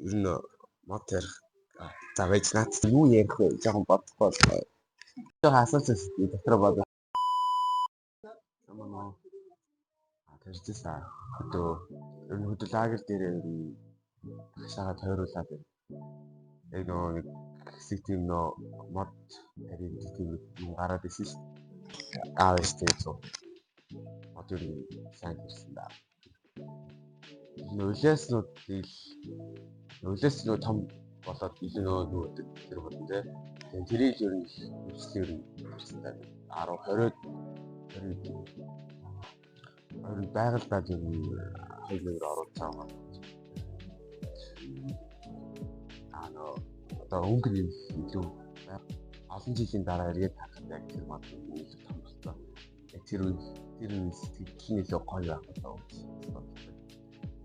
ер нь мод ярих за байж наад юу ярих вэ? Жохон бодохгүй болоо. Жохон асуусан дотор бодоо. Амаа тэрчээсаа хөдөө ер нь хөдөө лагер дээр хашаагаа тойруулаад байна. Яг нэг хэсэг тийм мод тариг тийм юм гараад ирсэн шүү. Аавч тэгээд мод ер нь сайн ирсэн даа. Нулээс том болоод илүү нөгөө тэр болно те. Тэгээд тэрийг ер нь хөвслөөр ирсэн даа. 10 20 байгаль байдлын хөлөөр оруулж байгаа юм. Одоо өнгө юм илүү олон жилийн дараа эргээд харахад яг тэр мод илүү том болтой. Яг тэр сэтгэлийн илүү гоё байх болоо.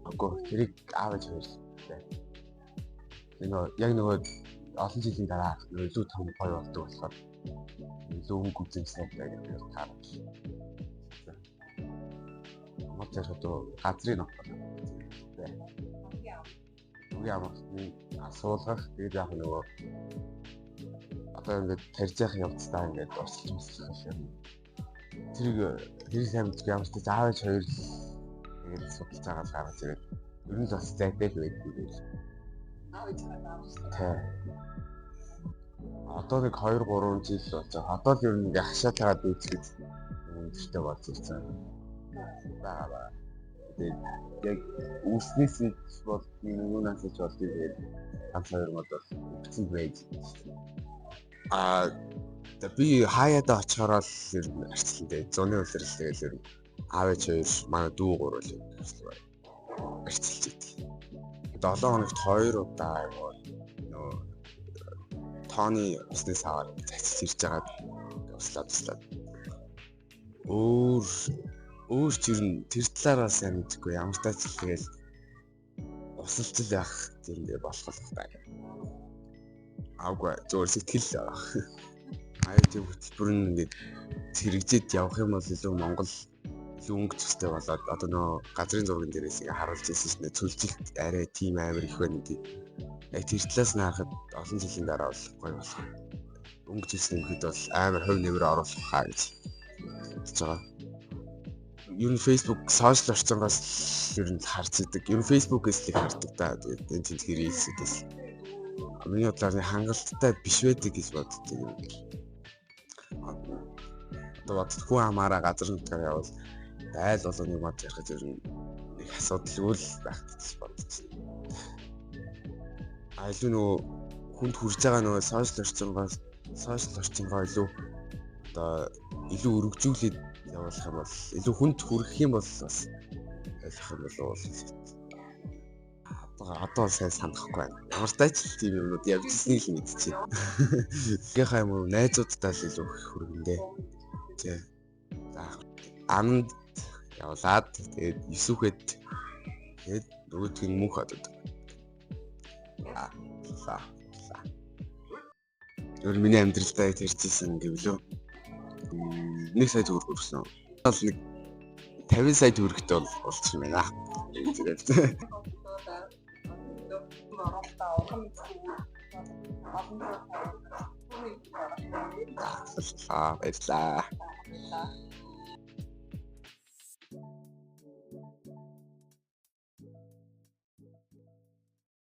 Агуу тэрийг аавч хоёрстай. Яг нөгөө олон жилийн дараа илүү том гоё болдог болохоор илүү өнгө үзэмсэйтэй гэдэг таарч. Мод одоо газрын нохтой. Ямарны асуулгах тэгээд яг нөгөө одоо ингээд тарьж явах явцдаа ингээд орчилж юм. Тэр сайн мэдгүй ямар ч заавч хоёр тэгээд судалж байгаа гаргаж ирээд ер нь л бас зайтай л байдаг. Тэ. Одоо нэг 2-3 жил болж байгаа. Одоо л ер нь хашаатайгаа дүүцгээд үнэтэй болж ирсэн. Баа. Тэгээд яг үүснээс бол юунаас ч бол тэгээд ганц хоёр мод бол бичсэн байж. Би хаяад очихороо л ер нь арчлантай 100-ны үлрэл тэгэл ер нь аавч хоёр манай дүү гурвал арчилж идэг. 7 хоногт 2 удаа нөө тооны усны саваар цацж ирж байгаа туслаад. Өөр ч ер нь тэр талаараа сайн мэдгүй ямар тач тэгэл усалцал явах зэндээ болох л байна. Аагүй зөвөр сэтгэл аюутын хөтөлбөр нь ингээд зэрэгжээд явах юм бол илүү Монгол илүү өнгө төстэй болоод одоо нөө газрын зурган дээрээс ингээ харуулж ирсэн шнэ цөлжилт арай тийм амар их байна гэдэг. Яг тэр талаас нь харахад олон жилийн дараа бол гоё болох. Өнгө төсний хэд бол амар хувь нэмрээ оруулах хаа гэж бодож байгаа. Ер нь Facebook сошиал орчингоос ер нь харж идэг. Ер нь Facebook-ээс л хардаг да. Тэгээд энэ чинь рилсүүдээс. Миний бодлоор хангалттай биш байдаг гэж боддог юм. Одоо бодтгүй хамаараа газар нутгаар явал айл болгоны мод ярих ер нь нэг асуудалгүй л байх гэж бодож байна. Илүү нөгөө хүнд хүрж байгаа нөгөө сошиал орчингоо илүү одоо илүү өргөжүүлээд явуулах юм бол илүү хүнд хүрэх юм бол бас ойлгох юм болов одоо сайн санахгүй байна. Ямар ч тач тийм юмнууд явжснийг л мэдчихэ. Гийнхаа юм уу найзуудтай л илүү хүргэндээ. Тэ. Амд явлаад тэгээд 9 үхэд тэгээд нөгөөдгийн мөнх одод. Өөр миний амьдралдаа тэрчээсэн гэвлөө. 1 сая төгрөг өргөсөн. Бол нэг 50 сая төгрөгтэй болчих юм байна. Баярлалаа.